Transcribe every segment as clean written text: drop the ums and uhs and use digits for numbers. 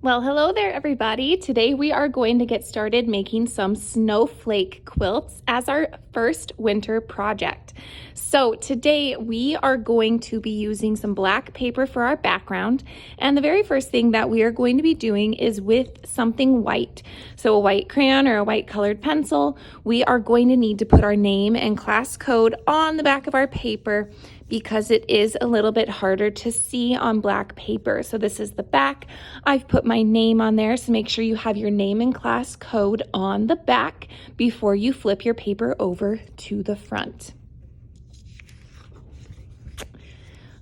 Well, hello there, everybody. Today we are going to get started making some snowflake quilts as our first winter project. So today we are going to be using some black paper for our background. And the very first thing that we are going to be doing is with something white. So a white crayon or a white colored pencil. We are going to need to put our name and class code on the back of our paper because it is a little bit harder to see on black paper. So this is the back. I've put my name on there, so make sure you have your name and class code on the back before you flip your paper over to the front.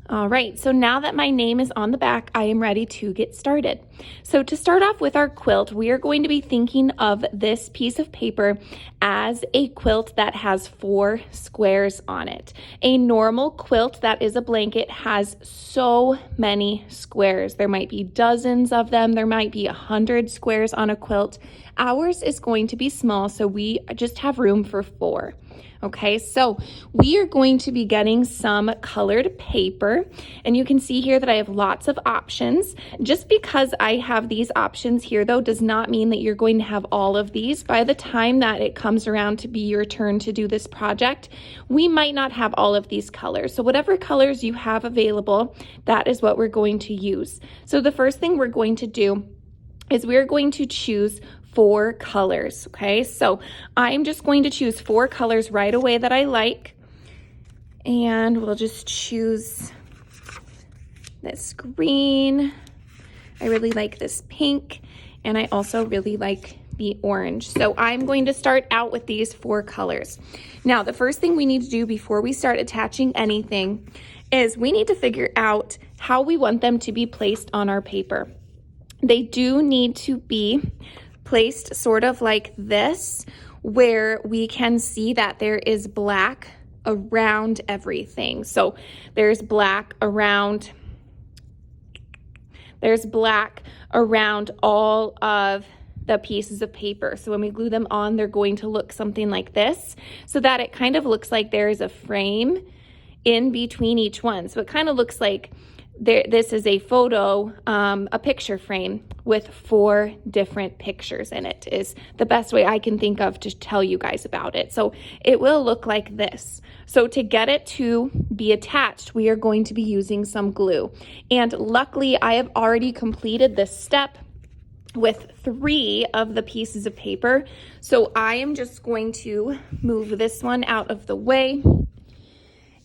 All right, so now that my name is on the back, I am ready to get started. So to start off with our quilt, we are going to be thinking of this piece of paper as a quilt that has 4 squares on it. A normal quilt that is a blanket has so many squares. There might be dozens of them. There might be 100 squares on a quilt. Ours is going to be small, so we just have room for 4. Okay, so we are going to be getting some colored paper, and you can see here that I have lots of options. Just because I have these options here, though, does not mean that you're going to have all of these. By the time that it comes around to be your turn to do this project, we might not have all of these colors. So whatever colors you have available, that is what we're going to use. So the first thing we're going to do is we're going to choose 4 colors, okay? So I'm just going to choose 4 colors right away that I like, and we'll just choose this green. I really like this pink, and I also really like the orange. So I'm going to start out with these 4 colors. Now, the first thing we need to do before we start attaching anything is we need to figure out how we want them to be placed on our paper. They do need to be placed sort of like this, where we can see that there is black around everything. So there's black around all of the pieces of paper. So when we glue them on, they're going to look something like this, so that it kind of looks like there is a frame in between each one. So it kind of looks like this is a photo, a picture frame with 4 different pictures in it is the best way I can think of to tell you guys about it. So it will look like this. So to get it to be attached, we are going to be using some glue. And luckily, I have already completed this step with 3 of the pieces of paper. So I am just going to move this one out of the way,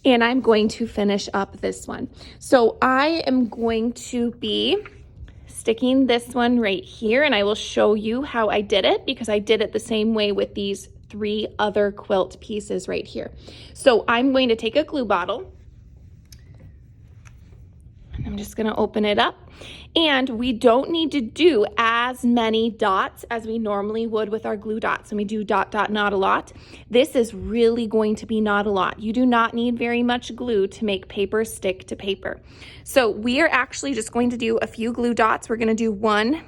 and I'm going to finish up this one. So I am going to be sticking this one right here, and I will show you how I did it, because I did it the same way with these 3 other quilt pieces right here. So I'm going to take a glue bottle, and I'm just gonna open it up. And we don't need to do as many dots as we normally would with our glue dots. And we do dot, dot, not a lot. This is really going to be not a lot. You do not need very much glue to make paper stick to paper. So we are actually just going to do a few glue dots. We're gonna do one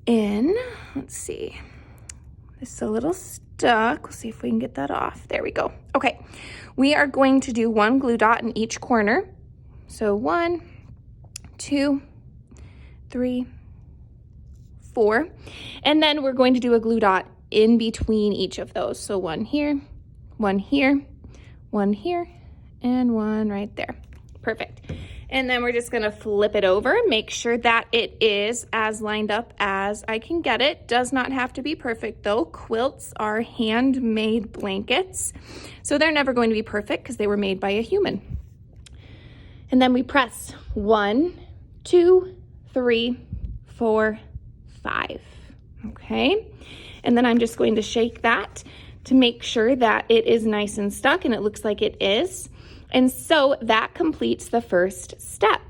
in, let's see, this is a little stuck. We'll see if we can get that off. There we go. Okay, we are going to do 1 glue dot in each corner. So 1, 2, 3, 4, and then we're going to do a glue dot in between each of those. So 1 here, 1 here, 1 here, and 1 right there. Perfect. And then we're just gonna flip it over, make sure that it is as lined up as I can get it. Does not have to be perfect though. Quilts are handmade blankets, so they're never going to be perfect because they were made by a human. And then we press 1, 2, 3, 4, 5, okay? And then I'm just going to shake that to make sure that it is nice and stuck, and it looks like it is. And so that completes the first step.